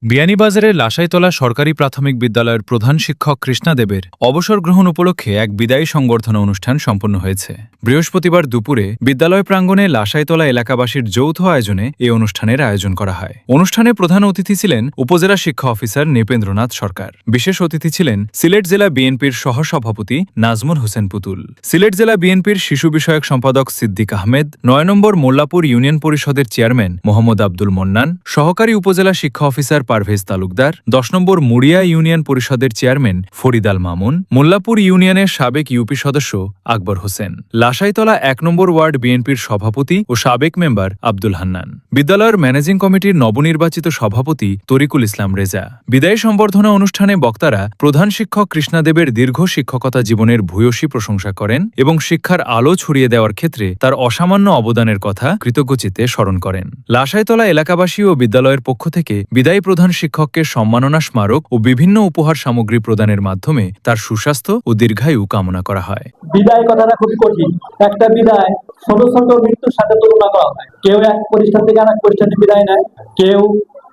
বিয়ানীবাজারের লাসাইতলা সরকারি প্রাথমিক বিদ্যালয়ের প্রধান শিক্ষক কৃষ্ণা দেবের অবসর গ্রহণ উপলক্ষে এক বিদায়ী সংবর্ধনা অনুষ্ঠান সম্পন্ন হয়েছে। বৃহস্পতিবার দুপুরে বিদ্যালয় প্রাঙ্গণে লাসাইতলা এলাকাবাসীর যৌথ আয়োজনে এই অনুষ্ঠানের আয়োজন করা হয়। অনুষ্ঠানে প্রধান অতিথি ছিলেন উপজেলা শিক্ষা অফিসার নৃপেন্দ্রনাথ সরকার। বিশেষ অতিথি ছিলেন সিলেট জেলা বিএনপির সহসভাপতি নাজমুল হোসেন পুতুল, সিলেট জেলা বিএনপির শিশু বিষয়ক সম্পাদক সিদ্দিক আহমেদ, ৯ নম্বর মোল্লাপুর ইউনিয়ন পরিষদের চেয়ারম্যান মোহাম্মদ আব্দুল মন্নান, সহকারী উপজেলা শিক্ষা অফিসার পারভেজ তালুকদার, ১০ নম্বর মুড়িয়া ইউনিয়ন পরিষদের চেয়ারম্যান ফরিদ আল মামুন, মোল্লাপুর ইউনিয়নের সাবেক ইউপি সদস্য আকবর হোসেন, লাসাইতলা ১ নম্বর ওয়ার্ড বিএনপির সভাপতি ও সাবেক মেম্বার আব্দুল হান্নান, বিদ্যালয়ের ম্যানেজিং কমিটির নবনির্বাচিত সভাপতি তরিকুল ইসলাম রেজা। বিদায়ী সম্বর্ধনা অনুষ্ঠানে বক্তারা প্রধান শিক্ষক কৃষ্ণা দেবের দীর্ঘ শিক্ষকতা জীবনের ভূয়সী প্রশংসা করেন এবং শিক্ষার আলো ছড়িয়ে দেওয়ার ক্ষেত্রে তার অসামান্য অবদানের কথা কৃতজ্ঞচিত্তে স্মরণ করেন। লাসাইতলা এলাকাবাসী ও বিদ্যালয়ের পক্ষ থেকে বিদায়ী প্রধান শিক্ষককে সম্মাননা স্মারক ও বিভিন্ন উপহার সামগ্রী প্রদানের মাধ্যমে তার সুস্বাস্থ্য ও দীর্ঘায়ু কামনা করা হয়। বিদায় কথাটা খুবই কঠিন। একটা বিদায় ছোট ছোট মৃত্যুর সাথে তুলনা করা হয়। কেউ এক প্রতিষ্ঠান থেকে আরেক প্রতিষ্ঠানে বিদায় নেয়, কেউ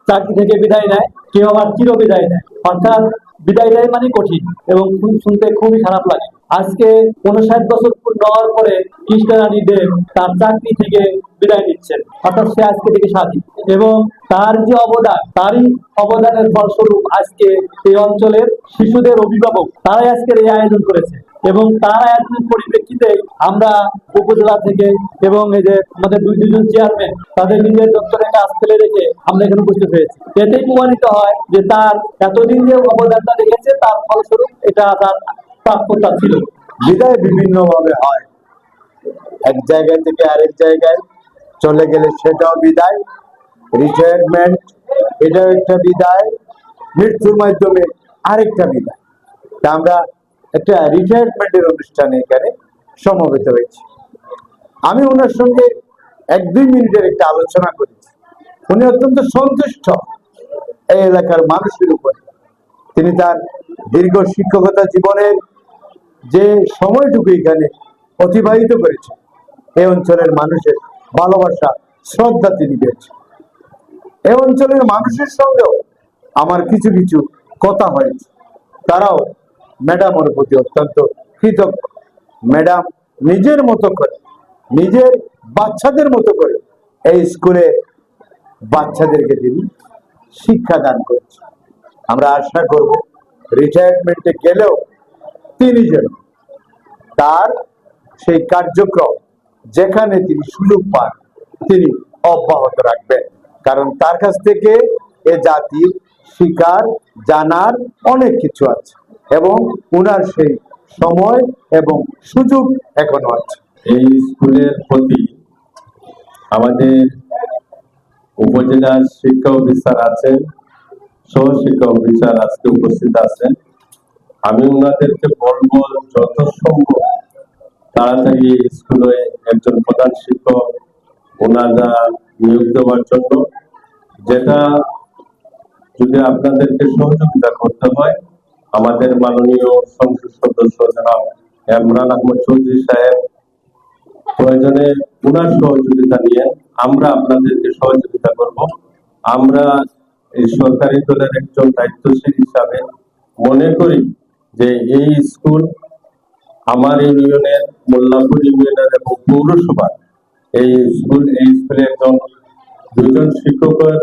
চাকরি থেকে বিদায় নেয়, কেউ আবার চির বিদায় নেয়। অর্থাৎ বিদায়টাই মানে কঠিন এবং শুনতে খুবই খারাপ লাগে। আজকে ৫৯ বছর পূর্ণ হওয়ার পরে কৃষ্ণরানী দেব তার চাকরি থেকে বিদায় নিচ্ছেন, অর্থাৎ সে আজকে থেকে স্বাধীন এবং তার যে অবদান, তারই অবদানের ফলস্বরূপ আজকে এই অঞ্চলের শিশুদের অভিভাবক তারাই আজকের এই আয়োজন করেছে এবং তার আয়োজনের পরিপ্রেক্ষিতে আমরা উপজেলা থেকে এবং এই যে আমাদের দুজন চেয়ারম্যান তাদের নিজের দপ্তরে কাজ ফেলে রেখে আমরা এখানে উপস্থিত হয়েছি। এতেই প্রমাণিত হয় যে তার এতদিন যে অবদানটা রেখেছে তার ফলস্বরূপ এটা তার প্রাপ্যতা ছিল। বিদায় বিভিন্ন ভাবে হয়, এক জায়গা থেকে আরেক জায়গায় চলে গেলে সেটাও বিদায়, রিটায়ারমেন্ট এটাও একটা বিদায়, মৃত্যুর মাধ্যমে আরেকটা বিদায়। তা আমরা একটা রিটায়ারমেন্টের অনুষ্ঠানে এখানে সমবেত হয়েছি। আমি ওনার সঙ্গে ১-২ মিনিটের একটা আলোচনা করেছি। উনি অত্যন্ত সন্তুষ্ট এই এলাকার মানুষের উপরে। তিনি তার দীর্ঘ শিক্ষকতা জীবনের যে সময়টুকু এখানে অতিবাহিত করেছেন, এই অঞ্চলের মানুষের ভালোবাসা শ্রদ্ধা তিনি পেয়েছেন। এই অঞ্চলের মানুষের সঙ্গেও আমার কিছু কিছু কথা হয়েছে, তারাও ম্যাডামের প্রতি অত্যন্ত কৃতজ্ঞ। ম্যাডাম নিজের মতো করে, নিজের বাচ্চাদের মতো করে এই স্কুলে বাচ্চাদেরকে তিনি শিক্ষাদান করেছেন। আমরা আশা করব রিটায়ারমেন্টে গেলেও তিনি যেন তার সেই কার্যক্রম যেখানে তিনি সুযোগ পান তিনি অব্যাহত রাখবেন, কারণ তার কাছ থেকে এ জাতির শিকার জানার অনেক কিছু আছে এবং উনার সেই সময় এবং সুযোগ এখনো আছে। এই স্কুলের প্রতি আমাদের উপজেলার শিক্ষা অফিসার আছেন, সহ শিক্ষা অফিসার আজকে উপস্থিত আছেন। আমি ওনাদেরকে বলবো যত সম্ভব তাড়াতাড়ি স্কুলে একজন প্রধান শিক্ষক ওনারা নিয়োগ দেওয়ার জন্য, যেটা যদি আপনাদেরকে সহযোগিতা করতে হয় আমাদের মাননীয় সংসদ সদস্য জনাব ইমরান আহমদ চৌধুরী সাহেব প্রয়োজনে ওনার সহযোগিতা নিয়ে আমরা আপনাদেরকে সহযোগিতা করব। আমরা এই সরকারি দলের একজন দায়িত্বশীল হিসাবে মনে করি যে এই স্কুল আমার ইউনিয়নের, মোল্লাপুর ইউনিয়নের এবং পৌরসভা এই স্কুলে একজন ২জন শিক্ষকের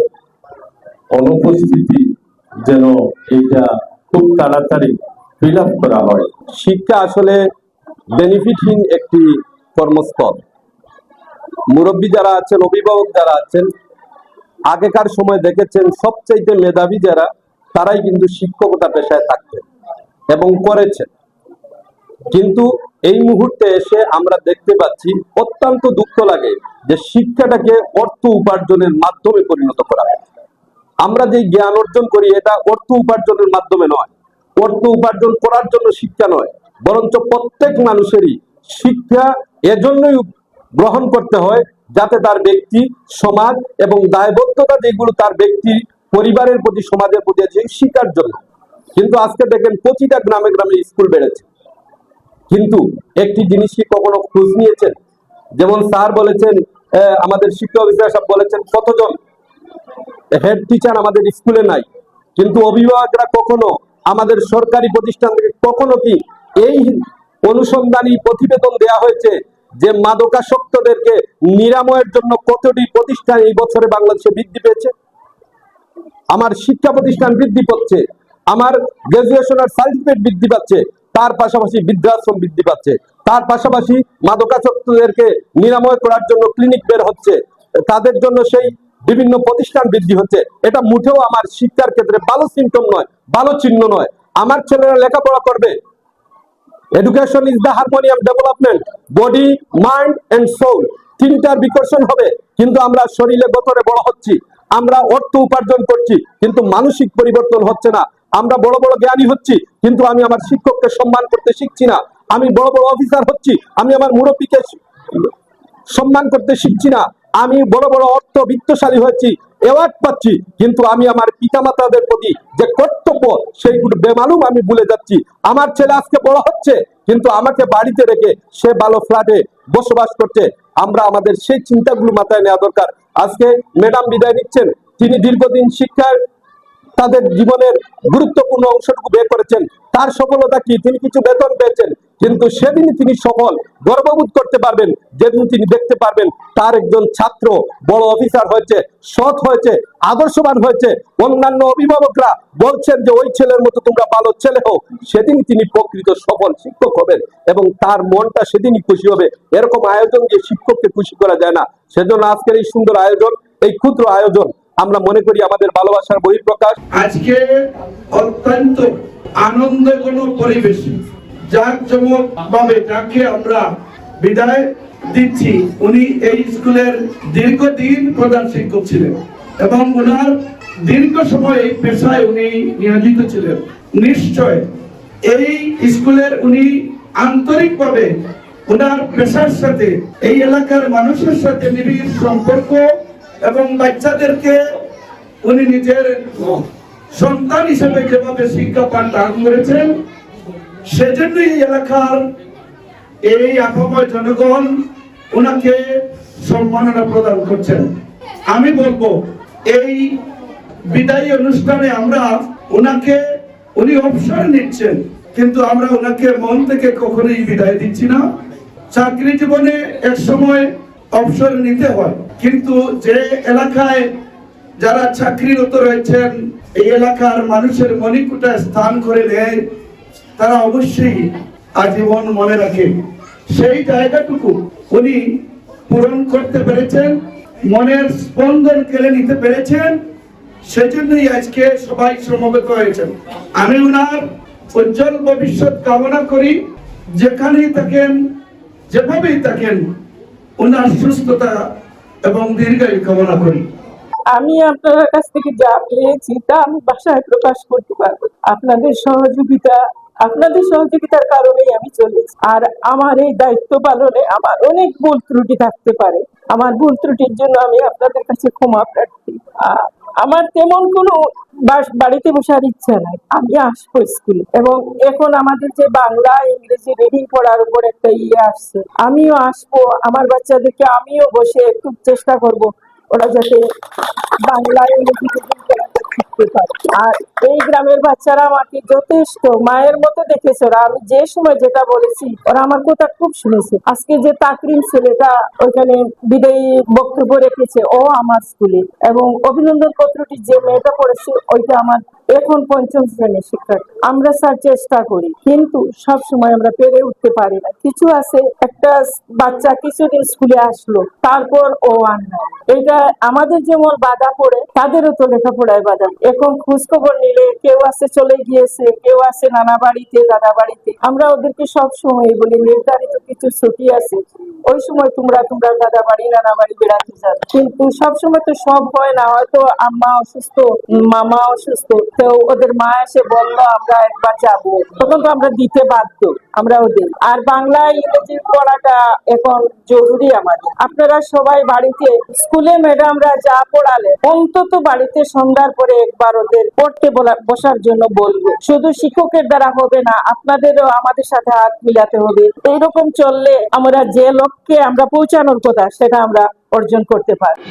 অনুপস্থিতি যেন এটা খুব তাড়াতাড়ি ফিল আপ করা হয়। শিক্ষা আসলে বেনিফিটহীন একটি কর্মস্থল। মুরব্বী যারা আছেন, অভিভাবক যারা আছেন, আগেকার সময় দেখেছেন সবচাইতে মেধাবী যারা তারাই কিন্তু শিক্ষকতা পেশায় থাকতেন এবং করেছেন। কিন্তু এই মুহূর্তে এসে আমরা দেখতে পাচ্ছি, অত্যন্ত দুঃখ লাগে যে শিক্ষাটাকে অর্থ উপার্জনের মাধ্যমে পরিণত করা হয়। আমরা যে জ্ঞান অর্জন করি এটা অর্থ উপার্জনের মাধ্যমে নয়, অর্থ উপার্জন করার জন্য শিক্ষা নয়, বরঞ্চ প্রত্যেক মানুষেরই শিক্ষা এজন্যই গ্রহণ করতে হয় যাতে তার ব্যক্তি, সমাজ এবং দায়বদ্ধতা যেগুলো তার ব্যক্তি, পরিবারের প্রতি, সমাজের প্রতি আছে শিক্ষার জন্য। কিন্তু আজকে দেখেন প্রতিটা গ্রামে গ্রামে স্কুল বেড়েছে, কিন্তু একটি জিনিস কি কখনো খোঁজ নিয়েছেন? যেমন স্যার বলেছেন, আমাদের শিক্ষা অফিসার সাহেব বলেছেন কতজন হেড টিচার আমাদের স্কুলে নাই, কিন্তু অভিভাবকরা কখনো আমাদের সরকারি প্রতিষ্ঠান থেকে কখনো কি এই অনুসন্ধানী প্রতিবেদন দেয়া হয়েছে যে মাদকাসক্তদেরকে নিরাময়ের জন্য কতটি প্রতিষ্ঠান এই বছরে বাংলাদেশে বৃদ্ধি পেয়েছে? আমার শিক্ষা প্রতিষ্ঠান বৃদ্ধি পাচ্ছে, আমার গ্রাজুয়েশনের সার্টিফিকেট বৃদ্ধি পাচ্ছে, তার পাশাপাশি বৃদ্ধাশ্রম বৃদ্ধি পাচ্ছে, তার পাশাপাশি মাদকাসক্তদেরকে নিরাময় করার জন্য ক্লিনিক বের হচ্ছে, তাদের জন্য সেই বিভিন্ন প্রতিষ্ঠান বৃদ্ধি হচ্ছে। এটা মুঠেও আমার শিক্ষার ক্ষেত্রে ভালো সিমটম নয়, ভালো চিহ্ন নয়। আমার ছেলেরা লেখাপড়া করবে, education is the harmonious development, body, mind and soul, তিনটার বিকর্ষণ হবে। কিন্তু আমরা শরীরে গতরে বড় হচ্ছি, আমরা অর্থ উপার্জন করছি, কিন্তু মানসিক পরিবর্তন হচ্ছে না। আমরা বড় বড় জ্ঞানী হচ্ছি, কিন্তু আমি আমার শিক্ষককে সম্মান করতে শিখছি না। আমি বড় বড় অফিসার হচ্ছি, আমি আমার মুরব্বীকে সম্মান করতে শিখছি না। আমি বড় বড় অর্থ বিত্তশালী হয়েছি, অ্যাওয়ার্ড পাচ্ছি, কিন্তু আমি আমার পিতামাতাদের প্রতি যে কর্তব্য সেইগুলো বেমালুম আমি ভুলে যাচ্ছি। আমার ছেলে আজকে বড় হচ্ছে, কিন্তু আমাকে বাড়িতে রেখে সে ভালো ফ্ল্যাটে বসবাস করছে। আমরা আমাদের সেই চিন্তাগুলো মাথায় নেওয়া দরকার। আজকে ম্যাডাম বিদায় নিচ্ছেন, তিনি দীর্ঘদিন শিক্ষার তাদের জীবনের গুরুত্বপূর্ণ অংশটুকু বের করেছেন। তার সফলতা কি? তিনি কিছু বেতন পেয়েছেন, কিন্তু সেদিন তিনি সফল গর্ববোধ করতে পারবেন যেদিন তিনি দেখতে পারবেন তার একজন ছাত্র বড় অফিসার হয়েছে, সৎ হয়েছে, আদর্শবান হয়েছে। অন্যান্য অভিভাবকরা বলছেন যে ওই ছেলের মতো তোমরা ভালো ছেলে হও, সেদিন তিনি প্রকৃত সফল শিক্ষক হবেন এবং তার মনটা সেদিনই খুশি হবে। এরকম আয়োজন দিয়ে শিক্ষককে খুশি করা যায় না। সেজন্য আজকের এই সুন্দর আয়োজন, এই ক্ষুদ্র আয়োজন আমরা মনে করি আমাদের ভালোবাসার বহিঃপ্রকাশ। আজকে অত্যন্ত আনন্দঘন পরিবেশে জাঁকজমক ভাবে যাকে আমরা বিদায় দিচ্ছি, উনি এই স্কুলের দীর্ঘদিন প্রধান শিক্ষক ছিলেন এবং ওনার দীর্ঘ সময় এই পেশায় উনি নিয়োজিত ছিলেন। নিশ্চয় এই স্কুলের উনি আন্তরিকভাবে ওনার পেশার সাথে এই এলাকার মানুষের সাথে নিবিড় সম্পর্ক এবং বাচ্চাদেরকে উনি নিজের সন্তান হিসেবে যেভাবে শিক্ষা পাঠ দান করেছেন, সেজন্য এই এলাকার এই আপাময় জনগণ ওনাকে সম্মাননা প্রদান করছেন। আমি বলবো এই বিদায়ী অনুষ্ঠানে আমরা ওনাকে, উনি অবসর নিচ্ছেন, কিন্তু আমরা ওনাকে মন থেকে কখনোই বিদায় দিচ্ছি না। চাকরি জীবনে এক সময় অবসর নিতে হয়, কিন্তু যে এলাকায় যারা চাকরিরত রয়েছেন, এই এলাকার মানুষের মণিকূটায় স্থান করে নেয়, তারা অবশ্যই আজীবন মনে রাখে। সেই জায়গাটুকু উনি পূরণ করতে পেরেছেন, মনের স্পন্দন কেড়ে নিতে পেরেছেন, সেজন্যই আজকে সবাই সমবেত হয়েছেন। আমি ওনার উজ্জ্বল ভবিষ্যৎ কামনা করি। যেখানেই থাকেন, যেভাবেই থাকেন, ওনার সুস্থতা এবং দীর্ঘায়ু কামনা করি। আমি আপনার কাছ থেকে যা পেয়েছি তা আমি ভাষায় প্রকাশ করতে পারবো। আপনাদের সহযোগিতার কারণেই আমি চলেছি। আর আমার এই দায়িত্ব পালনে আমার অনেক ভুল ত্রুটি থাকতে পারে। আমার ভুল ত্রুটির জন্য আমি আপনাদের কাছে ক্ষমা প্রার্থী। আমার তেমন কোনো বাড়িতে বসার ইচ্ছা নাই। আমি আসবো স্কুলে, এবং এখন আমাদের যে বাংলা ইংরেজি রিডিং পড়ার উপর একটা আসছে, আমিও আসবো। আমার বাচ্চাদেরকে আমিও বসে একটু চেষ্টা করব ওরা যাতে বাংলা ইংরেজি রিডিং পড়াটা শিখতে পারে। আর এই গ্রামের বাচ্চারা আমাকে যথেষ্ট মায়ের মতো দেখেছে। ওরা আমি যে সময় যেটা বলেছি ওরা আমার কথা খুব শুনেছে। আজকে যে তাকরিম ছেলেটা ওইখানে বিদায়ী বক্তব্য রেখেছে, ও আমার স্কুলে, এবং অভিনন্দন পত্রটি যে মেয়েটা পড়েছে ওইটা আমার এখন 5ম শ্রেণীর শিক্ষার্থী। আমরা স্যার চেষ্টা করি, কিন্তু সব সময় আমরা পেরে উঠতে পারি না। কিছু আছে, একটা বাচ্চা কিছুদিন স্কুলে আসলো, তারপর ও আর না। এটা আমাদের যেমন বাধা পড়ে, তাদেরও তো লেখাপড়ায় বাধা। এখন খোঁজ খবর নিলে কেউ আছে চলে গিয়েছে, কেউ আছে নানা বাড়িতে, দাদা বাড়িতে। আমরা ওদেরকে সব সময় বলি নির্ধারিত কিছু ছুটি আছে, ওই সময় তোমরা দাদা বাড়ি নানা বাড়ি বেড়াতে যাবে। কিন্তু সব সময় তো সব হয় না, হয়তো আম্মা অসুস্থ, মামা অসুস্থ, তো ওদের মা এসে বললো আমরা একবার যাবো, তখন তো আমরা দিতে বাধ্য, আমরা ওদের। আর বাংলা ইংরেজি পড়াটা এখন জরুরি আমাদের। আপনারা সবাই বাড়িতে স্কুলে ম্যাডামরা যা পড়ালে অন্তত বাড়িতে সন্ধ্যার পরে একবার ওদের পড়তে বসার জন্য বলবো। শুধু শিক্ষকের দ্বারা হবে না, আপনাদেরও আমাদের সাথে হাত মিলাতে হবে। এইরকম চললে আমরা যে লক্ষ্যে আমরা পৌঁছানোর কথা সেটা আমরা অর্জন করতে পারি।